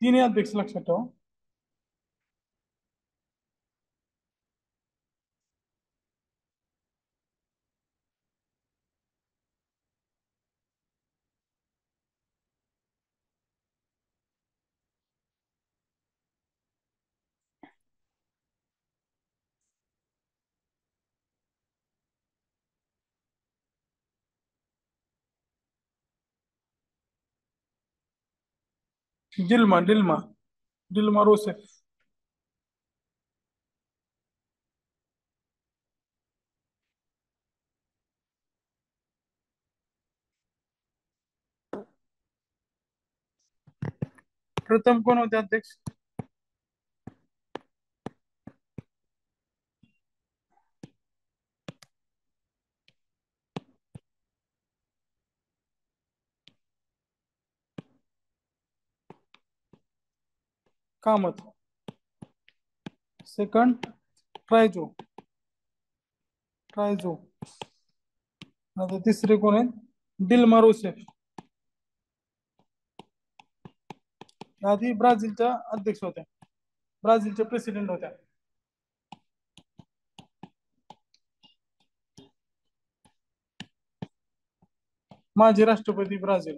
तिन्ही अध्यक्ष लक्षात ठेवा. डिल्मा रोसेफ. प्रथम कोण होते अध्यक्ष? कामत. सेकंड ट्रायजो. आता तिसरे कोण आहेत? डिल्मा रोसेफ. आधी ब्राझीलच्या अध्यक्ष होत्या. ब्राझीलच्या प्रेसिडेंट होत्या. माजी राष्ट्रपती ब्राझील.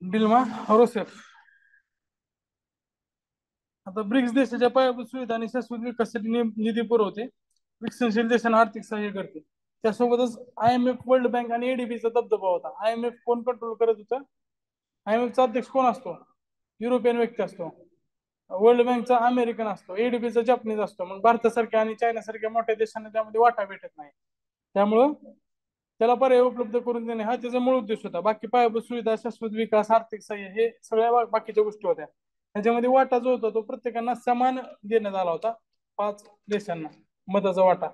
डिल्मा रोसेफ. आता ब्रिक्स देशाच्या पायाभूत सुविधा आणि शाश्वत विकासासाठी निधी पुरवते. विकसनशील देशांना आर्थिक सहाय्य करते. त्यासोबतच IMF, वर्ल्ड बँक आणि एडीबीचा दबदबा होता. IMF कोण कंट्रोल करत होतं? IMF चा अध्यक्ष कोण असतो? युरोपियन व्यक्ती असतो. वर्ल्ड बँकचा अमेरिकन असतो. एडीबीचा जपानीज असतो. मग भारतासारख्या आणि चायनासारख्या मोठ्या देशांना त्यामध्ये वाटा भेटत नाही. त्यामुळं त्याला पर्याय उपलब्ध करून देणे हा त्याचा मूळ उद्देश होता. बाकी पायाभूत सुविधा, शाश्वत विकास, आर्थिक सहाय्य हे सगळ्या बाकीच्या गोष्टी होत्या. त्याच्यामध्ये वाटा जो होता तो प्रत्येकांना समान देण्यात आला होता. 5 देशांना मताचा वाटा.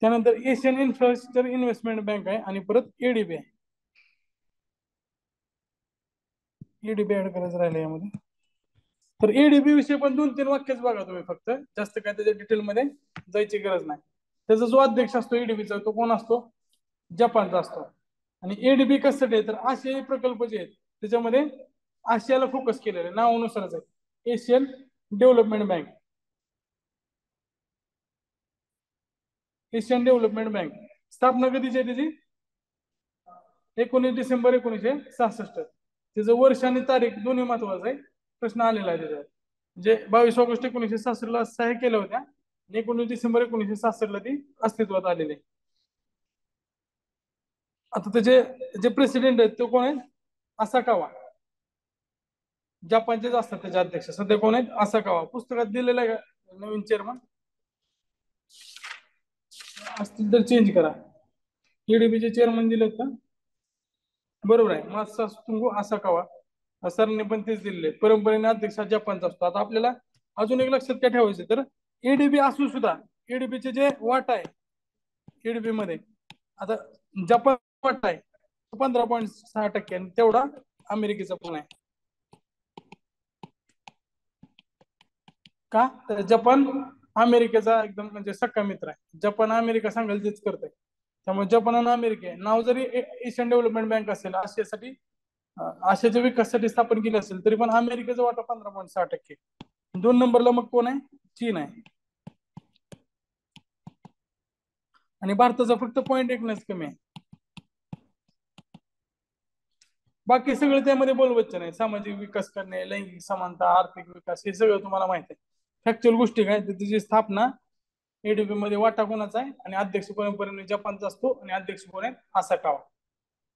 त्यानंतर एशियन इन्फ्रास्ट्रक्चर इन्व्हेस्टमेंट बँक आहे आणि परत एडीबी आहे. एडीबी ऍड करायचं राहिलं यामध्ये. तर एडीबी विषयी पण 2-3 वाक्यच बघा तुम्ही, फक्त जास्त काय त्याच्या डिटेलमध्ये जायची गरज नाही. त्याचा जो अध्यक्ष असतो एडीबीचा, तो कोण असतो? जपानचा असतो. आणि एडीबी कशासाठी आहे तर आशियाई प्रकल्प जे आहेत त्याच्यामध्ये आशियाला फोकस केलेलं आहे, नावानुसारच आहे, Asian development bank. Asian development bank स्थापना कधीची आहे त्याची? 19 डिसेंबर 1966. त्याचं वर्ष आणि तारीख दोन्ही महत्वाचं आहे, प्रश्न आलेला आहे त्याच्यावर. म्हणजे 22 ऑगस्ट 1966 सह्या केल्या होत्या आणि 19 डिसेंबर 1966 ती अस्तित्वात आलेली आहे. आता त्याचे जे प्रेसिडेंट आहेत ते कोण आहेत? असाकावा. जपानचेच असतात त्याचे अध्यक्ष. सध्या कोण आहेत? असाकावा. पुस्तकात दिलेलं आहे का नवीन चेअरमन? असतील तर चेंज करा. एडीबीचे चेअरमन दिलेत का? बरोबर आहे, मासात्सुंगो असाकावा सरांनी पण तेच दिलेले. परंपरेने अध्यक्ष हा जपानचा असतो. आता आपल्याला अजून एक लक्षात काय ठेवायचं तर एडीबी असून सुद्धा एडीबीचे जे वाटा आहे एडीबी मध्ये, आता जपान वाटा आहे 15.6% आणि तेवढा अमेरिकेचा पण आहे. का तर जपान अमेरिकेचा एकदम म्हणजे सक्का मित्र आहे. जपान अमेरिका सांगेल तेच करते. त्यामुळे जपान आणि अमेरिका नाव जरी एशियन डेव्हलपमेंट बँक असेल, आशियासाठी आशियाच्या विकासासाठी स्थापन केली असेल, तरी पण अमेरिकेचा वाटा 15.6%. 2 नंबरला मग कोण आहे? चीन आहे. आणि भारताचा फक्त 0.1 कमी आहे. बाकी सगळं त्यामध्ये बोलवच्च नाही. सामाजिक विकास करणे, लैंगिक समानता, आर्थिक विकास, हे सगळं तुम्हाला माहित आहे. फॅक्च्युअल गोष्टी काय तर त्याची स्थापना एडीबी मध्ये वाटा कोणाचा आहे आणि अध्यक्ष परंपरेने जपानचा असतो आणि अध्यक्ष कोण आहे? असाकावा.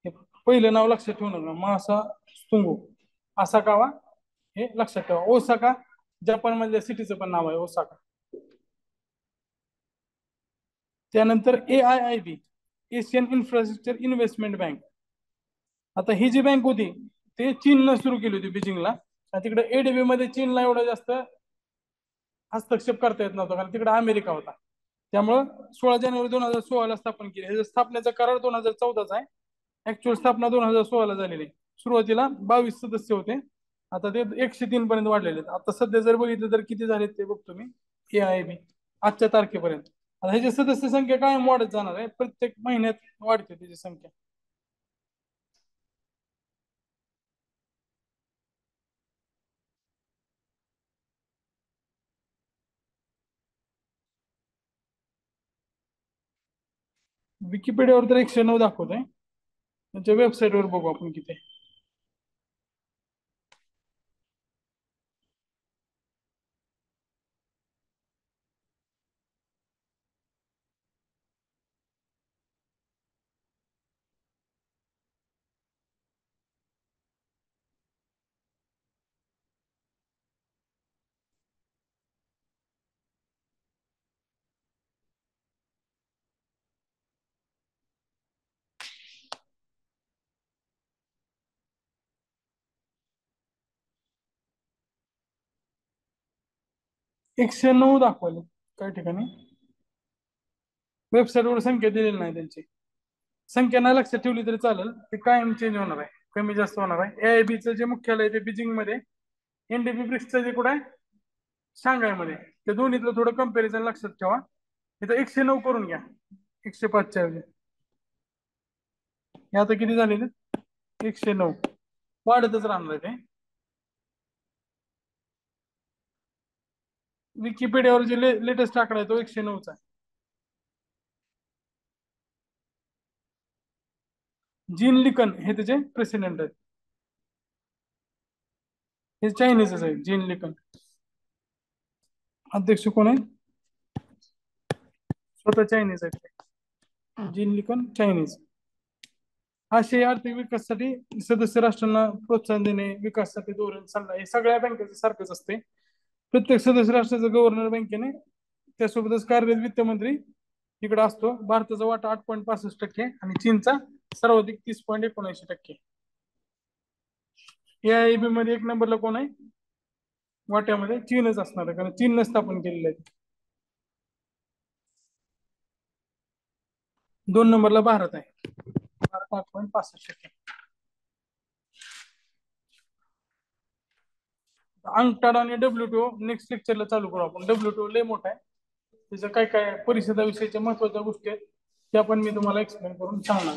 हे पहिलं नाव लक्षात ठेवू नका, मासा स्तुंगो असाकावा, हे लक्षात ठेवा. ओसाका जपान मधल्या सिटीचं पण नाव आहे, ओसाका. त्यानंतर AIIB Asian infrastructure investment bank. आता ही जी बँक होती ते चीननं सुरू केली होती बीजिंगला. तिकडे एडीबी मध्ये चीनला एवढं जास्त हस्तक्षेप करता येत नव्हता, कारण तिकडे अमेरिका होता. त्यामुळं 16 जानेवारी 2016 स्थापन केली. ह्याच्या स्थापनेचा करार 2014चा आहे. ऍक्च्युअल स्थापना 2016 झालेली. सुरुवातीला 22 सदस्य होते, आता ते 103 पर्यंत वाढलेले आहेत. आता सध्या जर बघितलं तर किती झाले ते बघतो मी. AIIB आजच्या तारखेपर्यंत आता ह्याची सदस्य संख्या कायम वाढत जाणार आहे, प्रत्येक महिन्यात वाढते त्याची संख्या. विकिपीडियावर तर 109 दाखवत आहे, त्यांच्या वेबसाईटवर बघू आपण किती. एकशे नऊ दाखवले काही ठिकाणी, वेबसाईटवर संख्या दिलेली नाही त्यांची. संख्या नाही लक्षात ठेवली तरी चालेल, ते कायम चेंज होणार आहे, कमी जास्त होणार आहे. AIB जे मुख्यालय आहे ते बीजिंग मध्ये, एनडीबी ब्रिक्सचं जे कुठं आहे शांघाय मध्ये. त्या दोन्हीतलं थोडं कंपॅरिझन लक्षात ठेवा. इथं 109 करून घ्या 105च्या ऐवजी. हे आता किती झालेले? 109. वाढतच राहणार आहे ते. विकिपीडियावर जे लेटेस्ट आकडा आहे तो 109चा आहे. जीन लिकन हे त्याचे प्रेसिडेंट आहेत. हे चायनीजच आहे, जीन लिकन. अध्यक्ष कोण आहे? स्वतः चायनीज आहे, जीन लिकन चायनीज. आशियाई आर्थिक विकासासाठी सदस्य राष्ट्रांना प्रोत्साहन देणे, विकासासाठी धोरण सल्ला, हे सगळ्या बँकेचं सारखंच असते. प्रत्येक सदस्य राष्ट्राचा गव्हर्नर बँकेने, त्यासोबतच कार्यरत वित्त मंत्री इकडे असतो. भारताचा वाटा 8.65% आणि चीनचा सर्वाधिक 30.79%. AIIB मध्ये 1 नंबरला कोण आहे? वाट्यामध्ये चीनच असणार आहे, कारण चीनने स्थापन केलेलं आहे. 2 नंबरला भारत आहे, भारत 8.65%. अंगटाड आणि डब्ल्यूटीओ नेक्स्ट लेक्चरला चालू करू आपण. डब्ल्यूटीओ लय मोठा आहे, त्याचं काय काय परिषदाविषयीच्या महत्वाच्या गोष्टी आहेत त्या पण मी तुम्हाला एक्सप्लेन करून सांगणार.